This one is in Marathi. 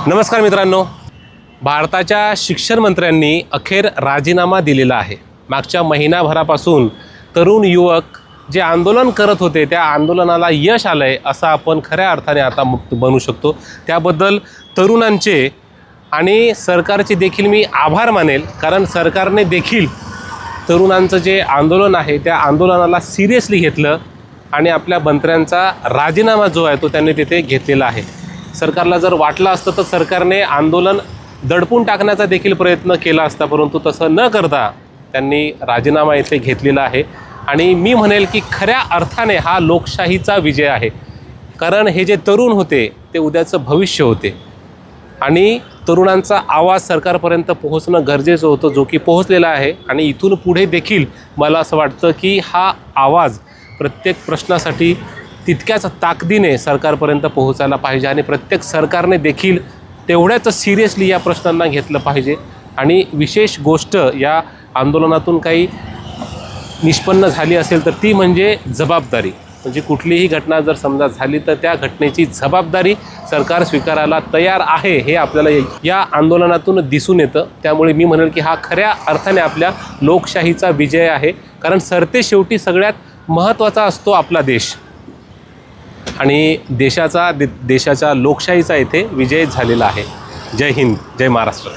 नमस्कार मित्रांनो, भारताच्या शिक्षण मंत्र्यांनी अखेर राजीनामा दिलेला आहे। मागच्या महिनाभरापासून तरुण युवक जे आंदोलन करत होते त्या आंदोलनाला यश आलंय असं आपण खऱ्या अर्थाने आता बनू शकतो। त्याबद्दल तरुणांचे आणि सरकारचे देखील मी आभार मानेल, कारण सरकारने देखील तरुणांचं जे आंदोलन आहे त्या आंदोलनाला सिरियसली घेतलं आणि आपल्या मंत्र्यांचा राजीनामा जो आहे तो त्यांनी तिथे घेतलेला आहे। सरकारला जर वाटलं असतं तर सरकारने आंदोलन दडपून टाकण्याचा देखील प्रयत्न केला असता, परंतु तसं न करता त्यांनी राजीनामा इथे घेतलेला आहे। आणि मी म्हणेल की खऱ्या अर्थाने हा लोकशाहीचा विजय आहे, कारण हे जे तरुण होते ते उद्याचं भविष्य होते आणि तरुणांचा आवाज सरकारपर्यंत पोहोचणं गरजेचं होतं, जो की पोहोचलेला आहे। आणि इथून पुढे देखील मला असं वाटतं की हा आवाज प्रत्येक प्रश्नासाठी तितक्याच ताकदीने सरकारपर्यंत पोहोचायला पाहिजे आणि प्रत्येक सरकारने देखील तेवढ्याच सिरियसली या प्रश्नांना घेतलं पाहिजे। आणि विशेष गोष्ट या आंदोलनातून काही निष्पन्न झाली असेल तर ती म्हणजे जबाबदारी। म्हणजे कुठलीही घटना जर समजा झाली तर त्या घटनेची जबाबदारी सरकार स्वीकारायला तयार आहे हे आपल्याला या आंदोलनातून दिसून येतं। त्यामुळे मी म्हणेल की हा खऱ्या अर्थाने आपल्या लोकशाहीचा विजय आहे, कारण सरतेशेवटी सगळ्यात महत्त्वाचा असतो आपला देश आणि देशाच्या लोकशाहीचा इथे विजय झालेला आहे। जय हिंद, जय महाराष्ट्र।